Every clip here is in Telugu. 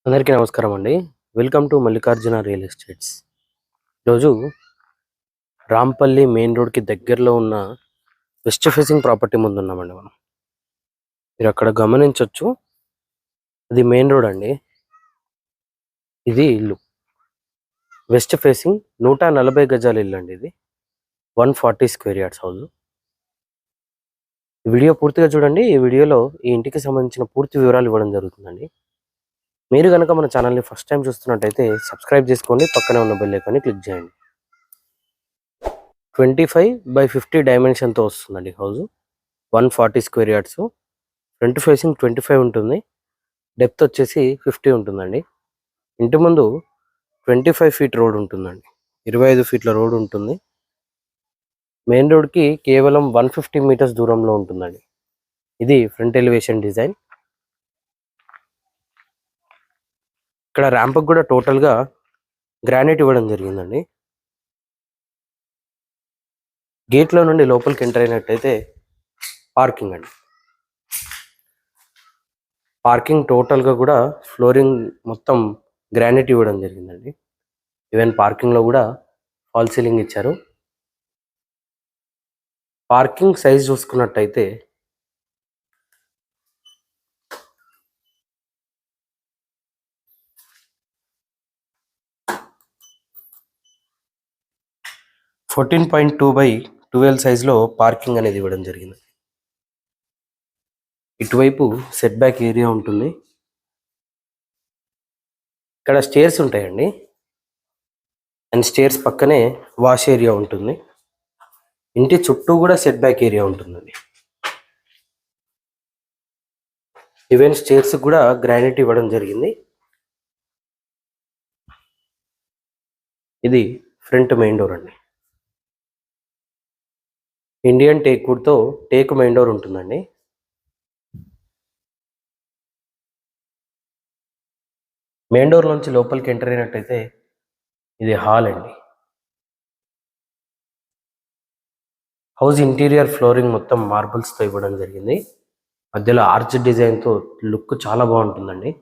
అందరికీ నమస్కారం అండి. Welcome to Mallikarjuna real estates. ఈరోజు రాంపల్లి మెయిన్ రోడ్కి దగ్గరలో ఉన్న వెస్ట్ ఫేసింగ్ ప్రాపర్టీ ముందు ఉన్నామండి మనం. మీరు అక్కడ గమనించవచ్చు, అది మెయిన్ రోడ్ అండి. ఇది ఇల్లు వెస్ట్ ఫేసింగ్ 140 గజాల ఇల్లు అండి. ఇది 140 స్క్వేర్ యార్డ్స్ హౌస్. ఈ వీడియో పూర్తిగా చూడండి. ఈ వీడియోలో ఈ ఇంటికి సంబంధించిన పూర్తి వివరాలు ఇవ్వడం జరుగుతుందండి. మీరు కనుక మన ఛానల్ని ఫస్ట్ టైం చూస్తున్నట్టయితే సబ్స్క్రైబ్ చేసుకోండి, పక్కనే ఉన్న బెల్ ఐకాన్ని క్లిక్ చేయండి. 25x50 డైమెన్షన్తో వస్తుందండి house. 140 square yards. Front facing 25 ఉంటుంది. డెప్త్ వచ్చేసి 50 ఉంటుందండి. ఇంటి ముందు 25 ఫీట్ రోడ్ ఉంటుందండి. 25 ఫీట్ల రోడ్ ఉంటుంది. మెయిన్ రోడ్కి కేవలం 150 మీటర్స్ దూరంలో ఉంటుందండి. ఇది ఫ్రంట్ ఎలివేషన్ డిజైన్. ఇక్కడ ర్యాంప్కి కూడా టోటల్గా గ్రానైట్ ఇవ్వడం జరిగిందండి. గేట్లో నుండి లోపలికి ఎంటర్ అయినట్టయితే పార్కింగ్ అండి. పార్కింగ్ టోటల్గా కూడా ఫ్లోరింగ్ మొత్తం గ్రానైట్ ఇవ్వడం జరిగిందండి. ఈవెన్ పార్కింగ్లో కూడా ఫాల్ సీలింగ్ ఇచ్చారు. పార్కింగ్ సైజ్ చూసుకున్నట్టయితే 14.2/12 సైజులో పార్కింగ్ అనేది ఇవ్వడం జరిగింది. ఇటువైపు సెట్ బ్యాక్ ఏరియా ఉంటుంది. ఇక్కడ స్టేర్స్ ఉంటాయండి, అండ్ స్టేర్స్ పక్కనే వాష్ ఏరియా ఉంటుంది. ఇంటి చుట్టూ కూడా సెట్ బ్యాక్ ఏరియా ఉంటుందండి. ఈవెన్ స్టేర్స్ కూడా గ్రానైట్ ఇవ్వడం జరిగింది. ఇది ఫ్రంట్ మెయిన్ డోర్ అండి. ఇండియన్ టేక్ వుడ్తో టేక్ మెయిన్ డోర్ ఉంటుందండి. మెయిన్ డోర్ నుంచి లోపలికి ఎంటర్ అయినట్టయితే ఇది హాల్ అండి. హౌస్ ఇంటీరియర్ ఫ్లోరింగ్ మొత్తం మార్బుల్స్తో ఇవ్వడం జరిగింది. మధ్యలో ఆర్చ్ డిజైన్తో లుక్ చాలా బాగుంటుందండి.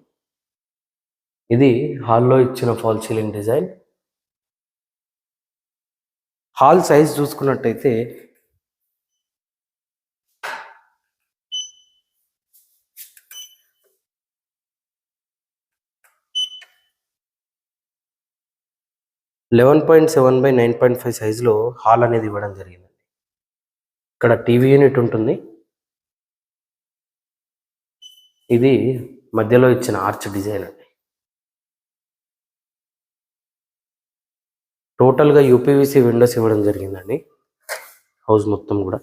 ఇది హాల్లో ఇచ్చిన fall ceiling design. Hall size చూసుకున్నట్టయితే 11.7/9.5 సైజులో హాల్ అనేది ఇవ్వడం జరిగిందండి. ఇక్కడ టీవీ యూనిట్ ఉంటుంది. ఇది మధ్యలో ఇచ్చిన ఆర్చ్ డిజైన్ అండి. టోటల్గా యూపీవీసీ విండోస్ ఇవ్వడం జరిగిందండి హౌస్ మొత్తం కూడా.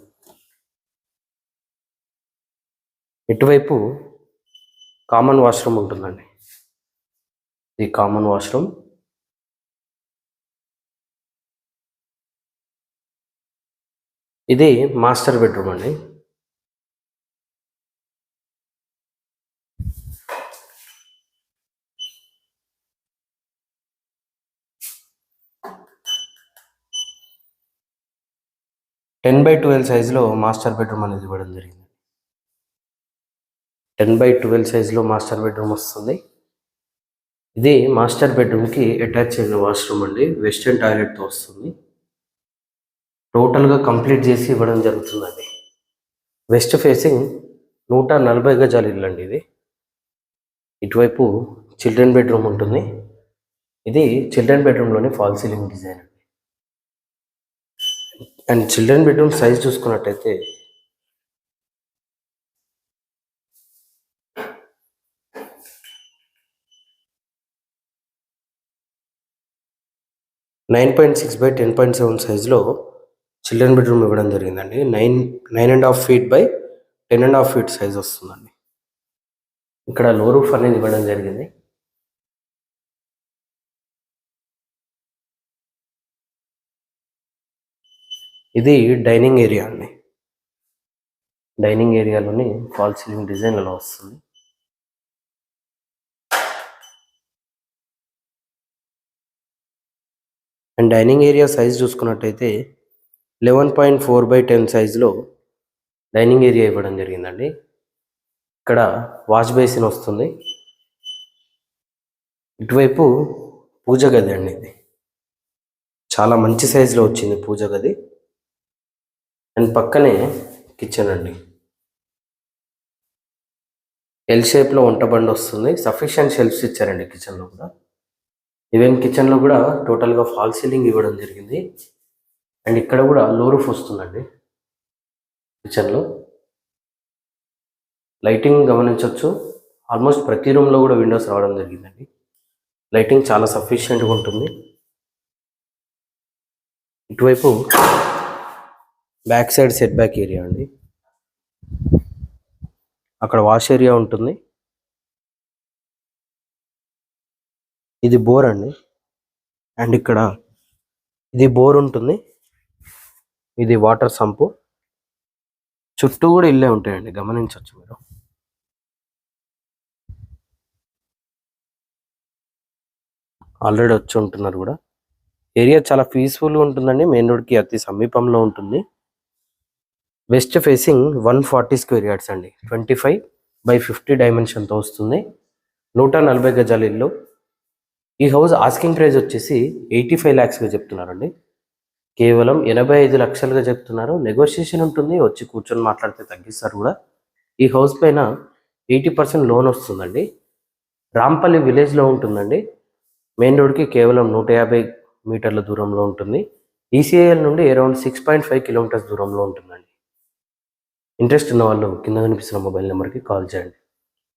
ఇటువైపు కామన్ వాష్రూమ్ ఉంటుందండి. ఇది కామన్ వాష్రూమ్. ఇది మాస్టర్ బెడ్రూమ్ అండి. టెన్ బై 12 సైజులో మాస్టర్ బెడ్రూమ్ అనేది ఇవ్వడం జరిగింది. 10/12 సైజులో మాస్టర్ బెడ్రూమ్ వస్తుంది. ఇది మాస్టర్ బెడ్రూమ్కి అటాచ్ అయిన వాష్రూమ్ అండి. వెస్టర్న్ టాయిలెట్తో వస్తుంది. టోటల్గా కంప్లీట్ చేసి ఇవ్వడం జరుగుతుందండి. వెస్ట్ ఫేసింగ్ 140 గజాల ఇల్లు అండి ఇది. ఇటువైపు చిల్డ్రన్ బెడ్రూమ్ ఉంటుంది. ఇది చిల్డ్రన్ బెడ్రూమ్లోని ఫాల్ సీలింగ్ డిజైన్ అండి. అండ్ చిల్డ్రన్ బెడ్రూమ్ సైజ్ చూసుకున్నట్టయితే 9.6/10.7 సైజులో చిల్డ్రన్ బెడ్రూమ్ ఇవ్వడం జరిగిందండి. 9.5 ఫీట్ బై 10.5 ఫీట్ సైజ్ వస్తుందండి. ఇక్కడ లో రూఫ్ అనేది ఇవ్వడం జరిగింది. ఇది డైనింగ్ ఏరియా అండి. డైనింగ్ ఏరియాలోని ఫాల్ సీలింగ్ డిజైన్ అలా వస్తుంది. అండ్ డైనింగ్ ఏరియా సైజ్ చూసుకున్నట్టయితే 11.4/10 సైజులో డైనింగ్ ఏరియా ఇవ్వడం జరిగిందండి. ఇక్కడ వాష్ బేసిన్ వస్తుంది. ఇటువైపు పూజ గది అండి. ఇది చాలా మంచి సైజులో వచ్చింది పూజ గది. అండ్ పక్కనే కిచెన్ అండి. ఎల్ షేప్లో వంట బండి వస్తుంది. సఫిషియెంట్ షెల్ఫ్స్ ఇచ్చారండి కిచెన్లో కూడా. ఈవెన్ కిచెన్లో కూడా టోటల్గా ఫాల్ సీలింగ్ ఇవ్వడం జరిగింది. అండ్ ఇక్కడ కూడా లో రూఫ్ వస్తుందండి. కిచెన్లో లైటింగ్ గమనించవచ్చు. ఆల్మోస్ట్ ప్రతి రూమ్లో కూడా విండోస్ రావడం జరిగిందండి. లైటింగ్ చాలా సఫిషియెంట్గా ఉంటుంది. ఇటువైపు back side set back area అండి. అక్కడ వాష్ ఏరియా ఉంటుంది. ఇది బోర్ అండి. అండ్ ఇక్కడ ఇది బోర్ ఉంటుంది. ఇది వాటర్ సంపు. చుట్టూ కూడా ఇల్లే ఉంటాయండి, గమనించవచ్చు మీరు. ఆల్రెడీ వచ్చి ఉంటున్నారు కూడా. ఏరియా చాలా పీస్ఫుల్గా ఉంటుందండి. మెయిన్ రోడ్కి అతి సమీపంలో ఉంటుంది. వెస్ట్ ఫేసింగ్ 140 స్క్వేర్ యార్డ్స్ అండి. 25x50 డైమెన్షన్తో వస్తుంది. 140 గజాల ఇల్లు. ఈ హౌస్ ఆస్కింగ్ ప్రైస్ వచ్చేసి 85 lakhsగా చెప్తున్నారండి. కేవలం 85 లక్షలుగా చెప్తున్నారు. నెగోషియేషన్ ఉంటుంది, వచ్చి కూర్చొని మాట్లాడితే తగ్గిస్తారు కూడా. ఈ హౌస్ పైన 80% లోన్ వస్తుందండి. రాంపల్లి విలేజ్లో ఉంటుందండి. మెయిన్ రోడ్కి కేవలం 150 మీటర్ల దూరంలో ఉంటుంది. ఈసీఐఎల్ నుండి అరౌండ్ 6.5 కిలోమీటర్స్ దూరంలో ఉంటుందండి. ఇంట్రెస్ట్ ఉన్న వాళ్ళు కింద కనిపిస్తున్న మొబైల్ నెంబర్కి కాల్ చేయండి.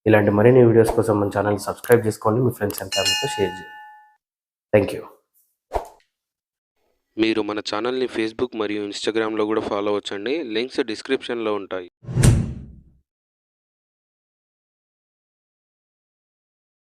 ఇలాంటి మరిన్ని వీడియోస్ కోసం మన ఛానల్ని సబ్స్క్రైబ్ చేసుకోండి. మీ ఫ్రెండ్స్ అండ్ ఫ్యామిలీతో షేర్ చేయండి. Thank you. మీరు మన ఛానల్ని ఫేస్బుక్ మరియు ఇన్స్టాగ్రామ్లో కూడా ఫాలో అవ్వచ్చండి. లింక్స్ డిస్క్రిప్షన్లో ఉంటాయి.